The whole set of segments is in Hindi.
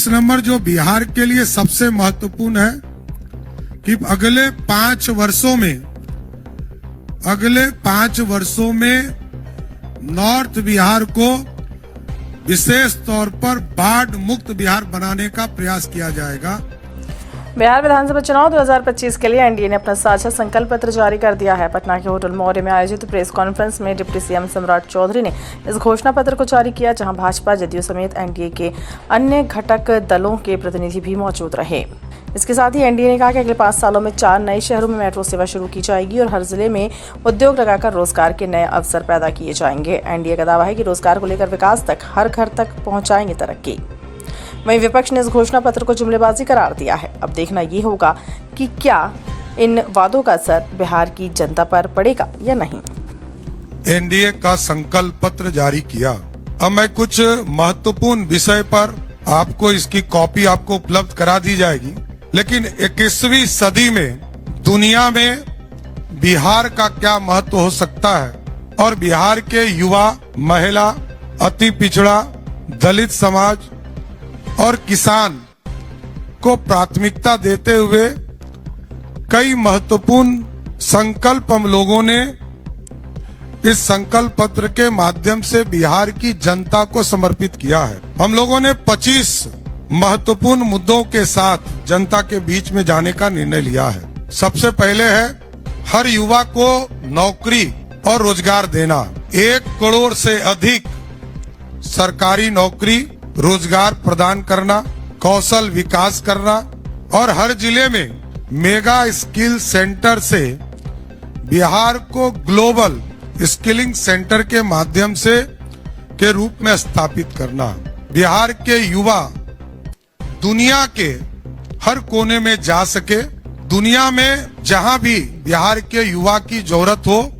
इस नंबर जो बिहार के लिए सबसे महत्वपूर्ण है कि अगले 5 वर्षों में नॉर्थ बिहार को विशेष तौर पर बाढ़ मुक्त बिहार बनाने का प्रयास किया जाएगा। बिहार विधानसभा चुनाव 2025 के लिए एनडीए ने अपना साझा संकल्प पत्र जारी कर दिया है। पटना के होटल मौर्य में आयोजित प्रेस कॉन्फ्रेंस में डिप्टी सीएम सम्राट चौधरी ने इस घोषणा पत्र को जारी किया, जहां भाजपा, जदयू समेत एनडीए के अन्य घटक दलों के प्रतिनिधि भी मौजूद रहे। इसके साथ ही एनडीए ने कहा कि अगले 5 सालों में 4 नए शहरों में मेट्रो सेवा शुरू की जाएगी और हर जिले में उद्योग लगाकर रोजगार के नए अवसर पैदा किए जाएंगे। एनडीए का दावा है कि रोजगार को लेकर विकास तक, हर घर तक पहुंचाएंगे तरक्की। वहीं विपक्ष ने इस घोषणा पत्र को जुमलेबाजी करार दिया है। अब देखना ये होगा कि क्या इन वादों का असर बिहार की जनता पर पड़ेगा या नहीं। एनडीए का संकल्प पत्र जारी किया। अब मैं कुछ महत्वपूर्ण विषय पर आपको इसकी कॉपी आपको उपलब्ध करा दी जाएगी, लेकिन 21वीं सदी में दुनिया में बिहार का क्या महत्व हो सकता है और बिहार के युवा, महिला, अति पिछड़ा, दलित समाज और किसान को प्राथमिकता देते हुए कई महत्वपूर्ण संकल्प हम लोगों ने इस संकल्प पत्र के माध्यम से बिहार की जनता को समर्पित किया है। हम लोगों ने 25 महत्वपूर्ण मुद्दों के साथ जनता के बीच में जाने का निर्णय लिया है। सबसे पहले है हर युवा को नौकरी और रोजगार देना। 1 करोड़ से अधिक सरकारी नौकरी, रोजगार प्रदान करना, कौशल विकास करना और हर जिले में मेगा स्किल सेंटर से बिहार को ग्लोबल स्किलिंग सेंटर के माध्यम से के रूप में स्थापित करना। बिहार के युवा दुनिया के हर कोने में जा सके, दुनिया में जहां भी बिहार के युवा की जरूरत हो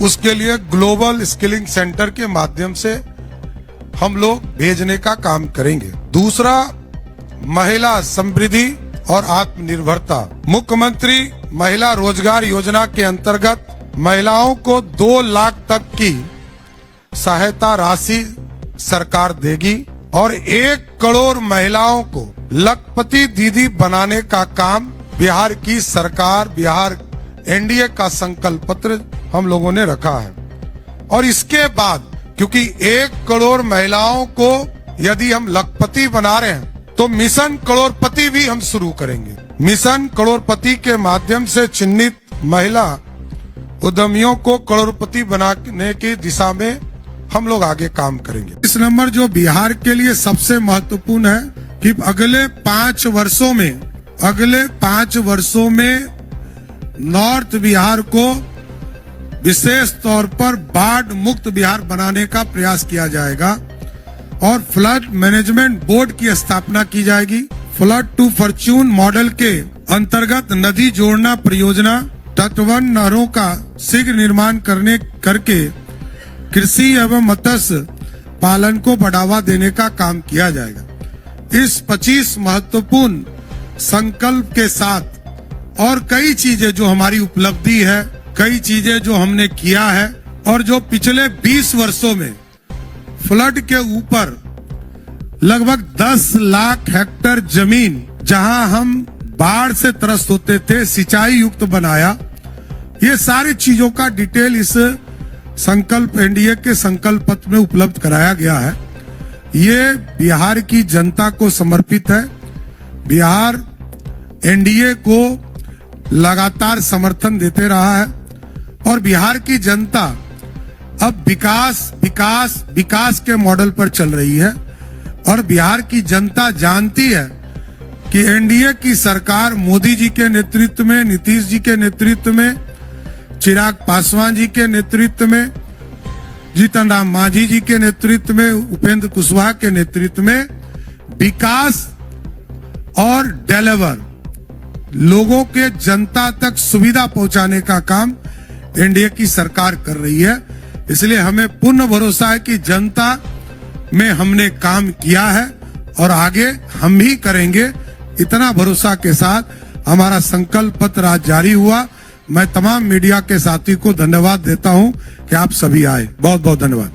उसके लिए ग्लोबल स्किलिंग सेंटर के माध्यम से हम लोग भेजने का काम करेंगे। दूसरा, महिला समृद्धि और आत्मनिर्भरता। मुख्यमंत्री महिला रोजगार योजना के अंतर्गत महिलाओं को 2 लाख तक की सहायता राशि सरकार देगी और 1 करोड़ महिलाओं को लखपति दीदी बनाने का काम बिहार की सरकार, बिहार एनडीए का संकल्प पत्र हम लोगों ने रखा है। और इसके बाद क्योंकि 1 करोड़ महिलाओं को यदि हम लखपति बना रहे हैं तो मिशन करोड़पति भी हम शुरू करेंगे। मिशन करोड़पति के माध्यम से चिन्हित महिला उद्यमियों को करोड़पति बनाने की दिशा में हम लोग आगे काम करेंगे। इस नंबर जो बिहार के लिए सबसे महत्वपूर्ण है कि अगले 5 वर्षों में नॉर्थ बिहार को विशेष तौर पर बाढ़ मुक्त बिहार बनाने का प्रयास किया जाएगा और फ्लड मैनेजमेंट बोर्ड की स्थापना की जाएगी। फ्लड टू फॉर्च्यून मॉडल के अंतर्गत नदी जोड़ना परियोजना, तटवर्ती नहरों का शीघ्र निर्माण करके कृषि एवं मत्स्य पालन को बढ़ावा देने का काम किया जाएगा। इस 25 महत्वपूर्ण संकल्प के साथ और कई चीजें जो हमारी उपलब्धि है, कई चीजें जो हमने किया है और जो पिछले 20 वर्षों में फ्लड के ऊपर लगभग 10 लाख हेक्टेयर जमीन जहां हम बाढ़ से त्रस्त होते थे, सिंचाई युक्त बनाया। ये सारी चीजों का डिटेल इस संकल्प एनडीए के संकल्प पत्र में उपलब्ध कराया गया है। ये बिहार की जनता को समर्पित है। बिहार एनडीए को लगातार समर्थन देते रहा है और बिहार की जनता अब विकास के मॉडल पर चल रही है और बिहार की जनता जानती है कि एनडीए की सरकार मोदी जी के नेतृत्व में, नीतीश जी के नेतृत्व में, चिराग पासवान जी के नेतृत्व में, जीतन राम मांझी जी के नेतृत्व में, उपेंद्र कुशवाहा के नेतृत्व में विकास और डिलीवर लोगों के जनता तक सुविधा पहुंचाने का काम एनडीए की सरकार कर रही है। इसलिए हमें पूर्ण भरोसा है कि जनता में हमने काम किया है और आगे हम भी करेंगे। इतना भरोसा के साथ हमारा संकल्प पत्र आज जारी हुआ। मैं तमाम मीडिया के साथी को धन्यवाद देता हूं कि आप सभी आए। बहुत बहुत धन्यवाद।